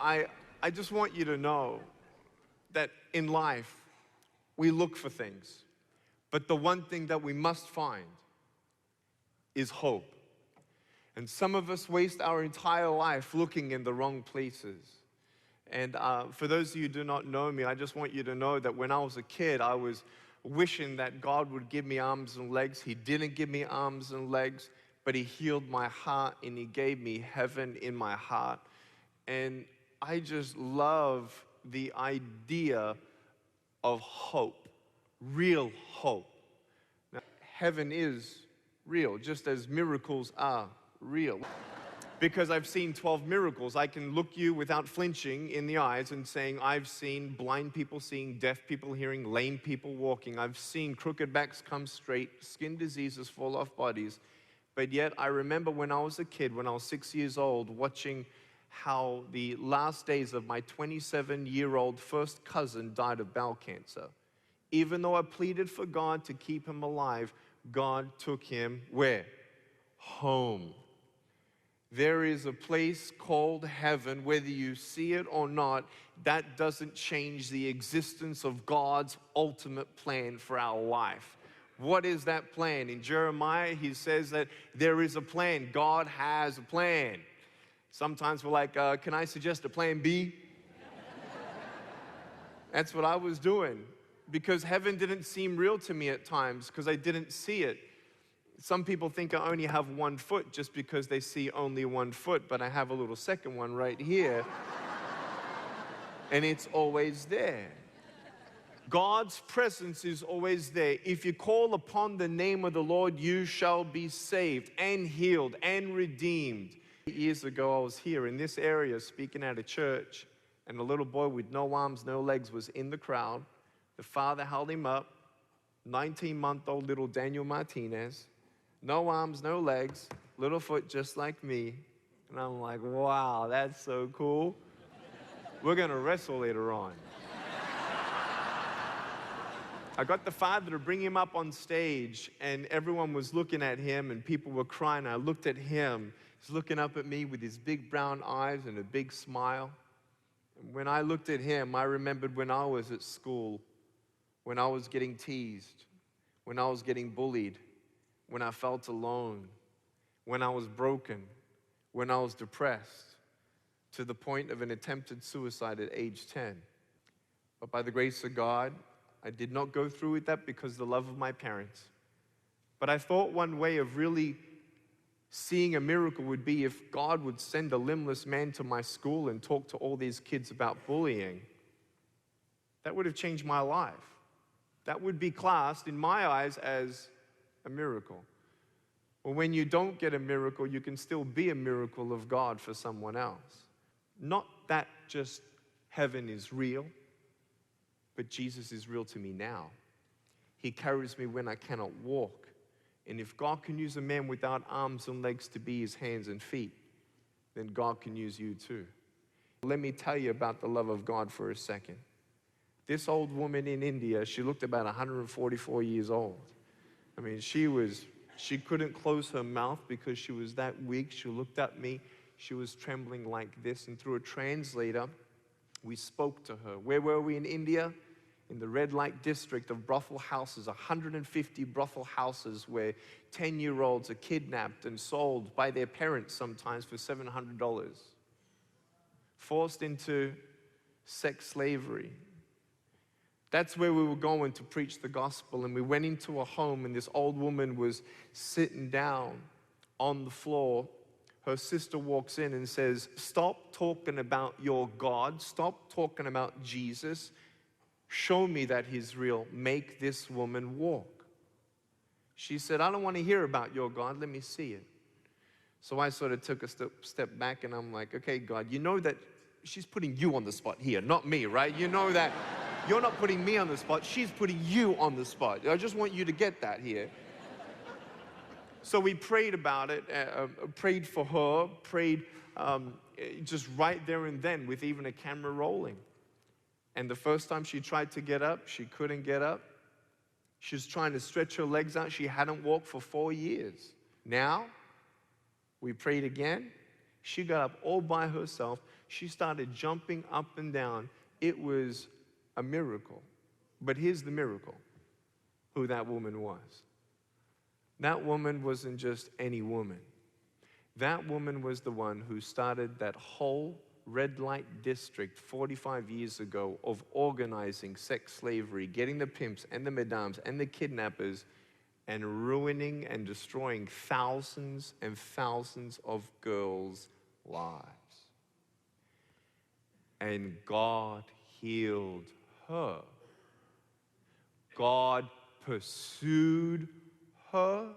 I just want you to know that in life, we look for things. But the one thing that we must find is hope. And some of us waste our entire life looking in the wrong places. And for those of you who do not know me, I just want you to know that when I was a kid, I was wishing that God would give me arms and legs. He didn't give me arms and legs, but He healed my heart and He gave me heaven in my heart. And I just love the idea of hope, real hope. Now, heaven is real, just as miracles are real. Because I've seen 12 miracles, I can look you without flinching in the eyes and saying, I've seen blind people seeing, deaf people hearing, lame people walking. I've seen crooked backs come straight, skin diseases fall off bodies. But yet I remember when I was a kid, when I was 6 years old, watching how the last days of my 27-year-old first cousin died of bowel cancer. Even though I pleaded for God to keep him alive, God took him where? Home. There is a place called heaven, whether you see it or not. That doesn't change the existence of God's ultimate plan for our life. What is that plan? In Jeremiah, he says that there is a plan. God has a plan. Sometimes we're like, can I suggest a plan B? That's what I was doing, because heaven didn't seem real to me at times because I didn't see it. Some people think I only have one foot just because they see only one foot, but I have a little second one right here, and it's always there. God's presence is always there. If you call upon the name of the Lord, you shall be saved and healed and redeemed. Years ago, I was here in this area speaking at a church, and a little boy with no arms, no legs was in the crowd. The father held him up, 19-month-old little Daniel Martinez. No arms, no legs, little foot just like me. And I'm like, wow, that's so cool. We're going to wrestle later on. I got the father to bring him up on stage, and everyone was looking at him, and people were crying. I looked at him. He's looking up at me with his big brown eyes and a big smile. And when I looked at him, I remembered when I was at school, when I was getting teased, when I was getting bullied, when I felt alone, when I was broken, when I was depressed, to the point of an attempted suicide at age 10. But by the grace of God, I did not go through with that because of the love of my parents. But I thought one way of really seeing a miracle would be if God would send a limbless man to my school and talk to all these kids about bullying. That would have changed my life. That would be classed in my eyes as a miracle. Well, when you don't get a miracle, you can still be a miracle of God for someone else. Not that just heaven is real, but Jesus is real to me now. He carries me when I cannot walk. And if God can use a man without arms and legs to be his hands and feet, then God can use you too. Let me tell you about the love of God for a second. This old woman in India, she looked about 144 years old. I mean, she couldn't close her mouth because she was that weak. She looked at me. She was trembling like this. And through a translator, we spoke to her. Where were we in India? In the red light district of brothel houses, 150 brothel houses where 10-year-olds are kidnapped and sold by their parents sometimes for $700. Forced into sex slavery. That's where we were going to preach the gospel, and we went into a home, and this old woman was sitting down on the floor. Her sister walks in and says, "Stop talking about your God. Stop talking about Jesus. Show me that He's real. Make this woman walk." She said, "I don't want to hear about your God. Let me see it." So I sort of took a step back, and I'm like, okay, God, you know that she's putting you on the spot here, not me, right? You know that you're not putting me on the spot. She's putting you on the spot. I just want you to get that here. So we prayed about it, prayed for her, prayed just right there and then with even a camera rolling. And the first time she tried to get up, she couldn't get up. She was trying to stretch her legs out. She hadn't walked for 4 years. Now, we prayed again. She got up all by herself. She started jumping up and down. It was a miracle. But here's the miracle, who that woman was. That woman wasn't just any woman. That woman was the one who started that whole red light district 45 years ago of organizing sex slavery, getting the pimps and the madams and the kidnappers, and ruining and destroying thousands and thousands of girls' lives. And God healed her. God pursued her.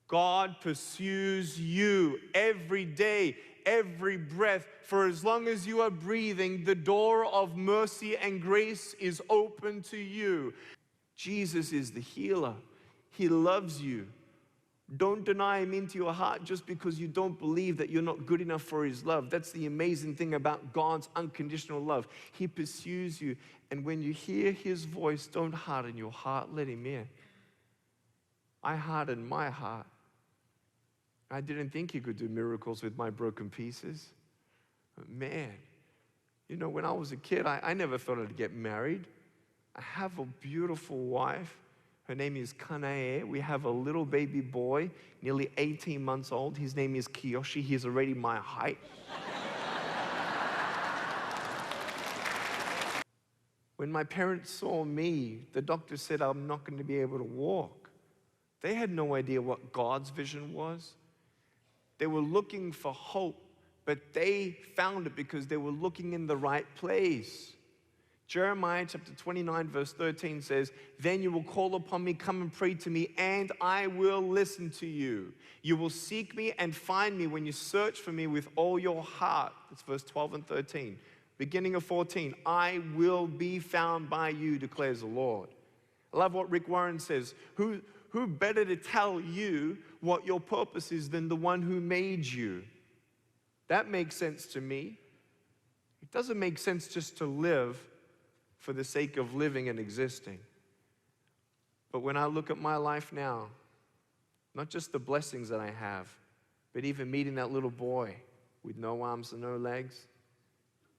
God pursues you every day, every breath. For as long as you are breathing, the door of mercy and grace is open to you. Jesus is the healer. He loves you. Don't deny him into your heart just because you don't believe that you're not good enough for his love. That's the amazing thing about God's unconditional love. He pursues you. And when you hear his voice, don't harden your heart. Let him in. I hardened my heart. I didn't think he could do miracles with my broken pieces. But man, you know, when I was a kid, I never thought I'd get married. I have a beautiful wife. Her name is Kanae. We have a little baby boy, nearly 18 months old. His name is Kiyoshi. He's already my height. When my parents saw me, the doctor said I'm not going to be able to walk. They had no idea what God's vision was. They were looking for hope, but they found it because they were looking in the right place. Jeremiah chapter 29 verse 13 says, "Then you will call upon me, come and pray to me, and I will listen to you. You will seek me and find me when you search for me with all your heart." That's verse 12 and 13. Beginning of 14, "I will be found by you, declares the Lord." I love what Rick Warren says. Who better to tell you what your purpose is than the one who made you? That makes sense to me. It doesn't make sense just to live for the sake of living and existing. But when I look at my life now, not just the blessings that I have, but even meeting that little boy with no arms and no legs,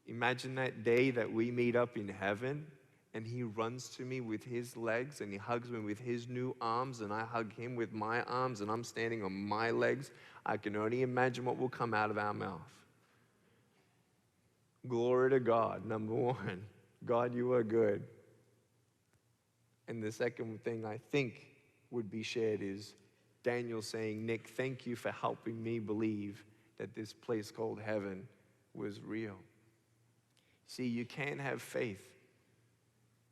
imagine that day that we meet up in heaven and he runs to me with his legs and he hugs me with his new arms and I hug him with my arms and I'm standing on my legs. I can only imagine what will come out of our mouth. Glory to God, number one. God, you are good. And the second thing I think would be shared is Daniel saying, "Nick, thank you for helping me believe that this place called heaven was real." See, you can have faith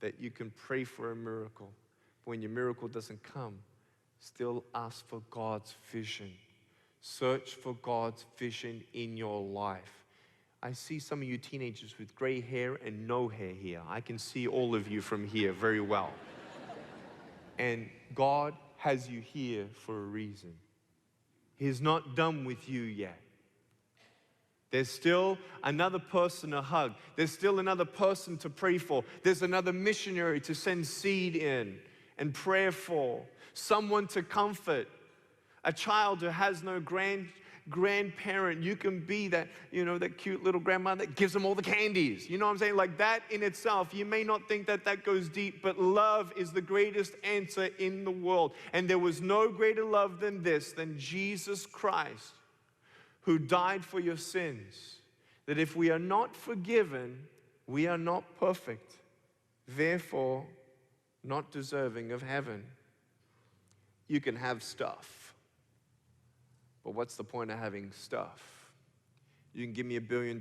that you can pray for a miracle. When your miracle doesn't come, still ask for God's vision. Search for God's vision in your life. I see some of you teenagers with gray hair and no hair here. I can see all of you from here very well. And God has you here for a reason. He's not done with you yet. There's still another person to hug. There's still another person to pray for. There's another missionary to send seed in and prayer for. Someone to comfort. A child who has no grandparent. You can be that, that cute little grandma that gives them all the candies. You know what I'm saying? Like that in itself, you may not think that that goes deep, but love is the greatest answer in the world. And there was no greater love than this, than Jesus Christ, who died for your sins, that if we are not forgiven, we are not perfect, therefore not deserving of heaven. You can have stuff, but what's the point of having stuff? You can give me $1 billion,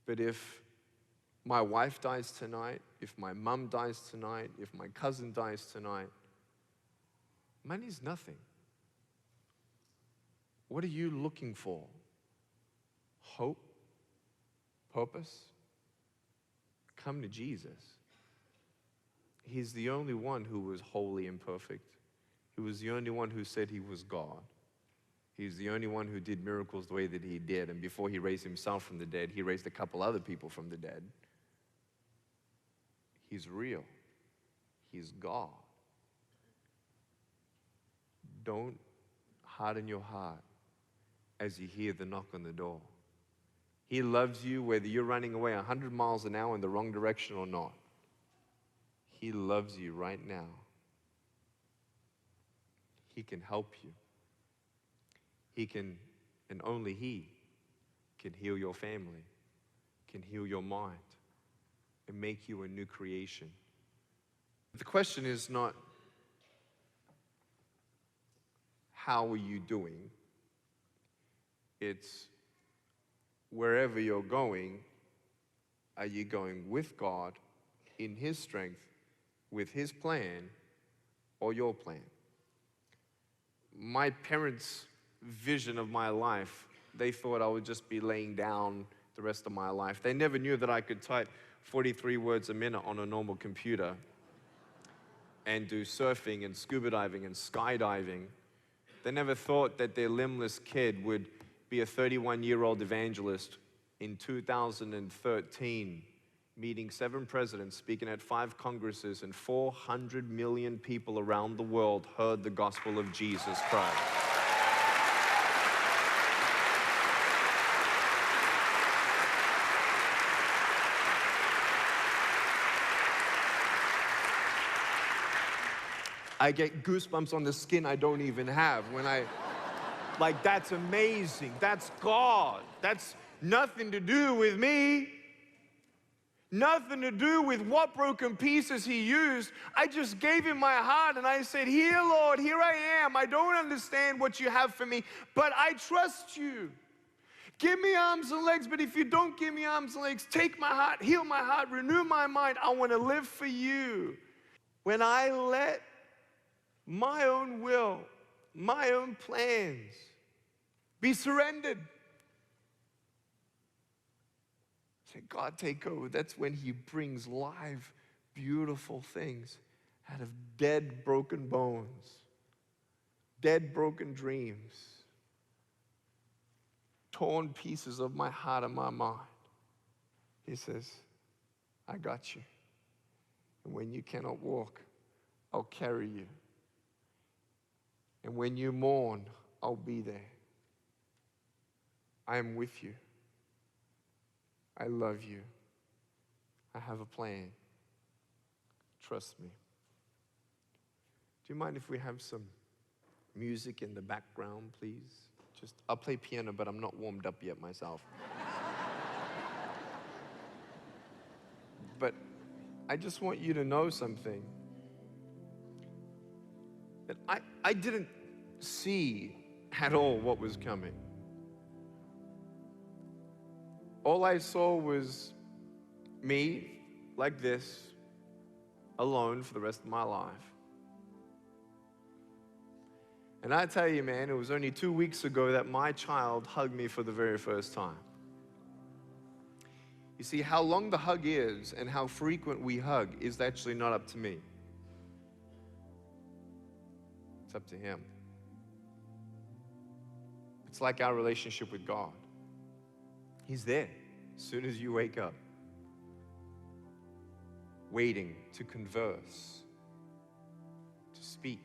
but if my wife dies tonight, if my mom dies tonight, if my cousin dies tonight, money's nothing. What are you looking for? Hope? Purpose? Come to Jesus. He's the only one who was holy and perfect. He was the only one who said he was God. He's the only one who did miracles the way that he did. And before he raised himself from the dead, he raised a couple other people from the dead. He's real. He's God. Don't harden your heart as you hear the knock on the door. He loves you whether you're running away 100 miles an hour in the wrong direction or not. He loves you right now. He can help you. He can, and only He can heal your family, can heal your mind, and make you a new creation. The question is not, how are you doing? It's, wherever you're going, are you going with God, in His strength, with His plan, or your plan? My parents' vision of my life, they thought I would just be laying down the rest of my life. They never knew that I could type 43 words a minute on a normal computer and do surfing and scuba diving and skydiving. They never thought that their limbless kid would be a 31-year-old evangelist in 2013, meeting 7 presidents, speaking at 5 congresses, and 400 million people around the world heard the gospel of Jesus Christ. I get goosebumps on the skin I don't even have when like, that's amazing. That's God. That's nothing to do with me. Nothing to do with what broken pieces He used. I just gave Him my heart and I said, here, Lord, here I am. I don't understand what you have for me, but I trust you. Give me arms and legs, but if you don't give me arms and legs, take my heart, heal my heart, renew my mind. I want to live for you. When I let my own will, my own plans be surrendered, say, God, take over. That's when He brings live, beautiful things out of dead, broken bones, dead, broken dreams, torn pieces of my heart and my mind. He says, I got you. And when you cannot walk, I'll carry you. And when you mourn, I'll be there. I am with you. I love you. I have a plan. Trust me. Do you mind if we have some music in the background, please? I'll play piano, but I'm not warmed up yet myself. But I just want you to know something. That I didn't see at all what was coming. All I saw was me, like this, alone for the rest of my life. And I tell you, man, it was only 2 weeks ago that my child hugged me for the very first time. You see, how long the hug is and how frequent we hug is actually not up to me. It's up to Him. It's like our relationship with God. He's there as soon as you wake up, waiting to converse, to speak,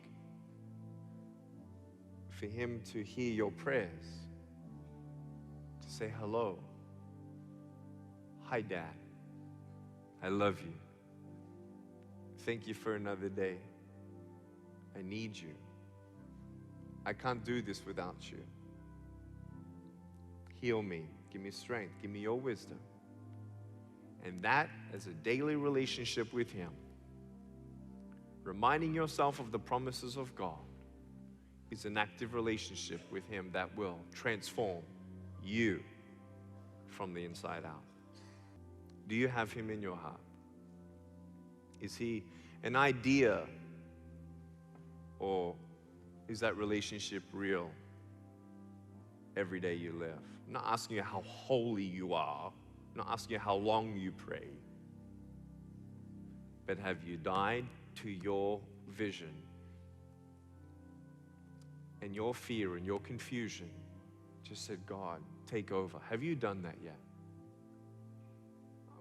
for Him to hear your prayers, to say hello. Hi, Dad. I love you. Thank you for another day. I need you. I can't do this without you. Heal me. Give me strength. Give me your wisdom. And that, as a daily relationship with Him, reminding yourself of the promises of God, is an active relationship with Him that will transform you from the inside out. Do you have Him in your heart? Is He an idea, or is that relationship real every day you live? I'm not asking you how holy you are. I'm not asking you how long you pray. But have you died to your vision and your fear and your confusion? Just said, God, take over. Have you done that yet?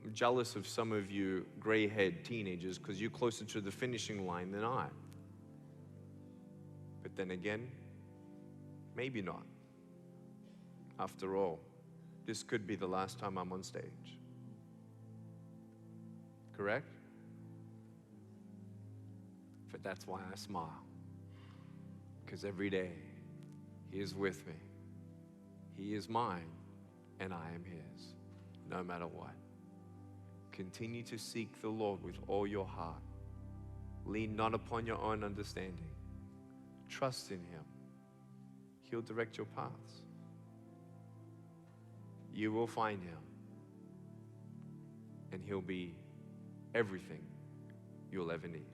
I'm jealous of some of you gray-haired teenagers because you're closer to the finishing line than I. But then again, maybe not. After all, this could be the last time I'm on stage. Correct? But that's why I smile. Because every day, He is with me. He is mine, and I am His, no matter what. Continue to seek the Lord with all your heart. Lean not upon your own understanding. Trust in Him. He'll direct your paths. You will find Him, and He'll be everything you'll ever need.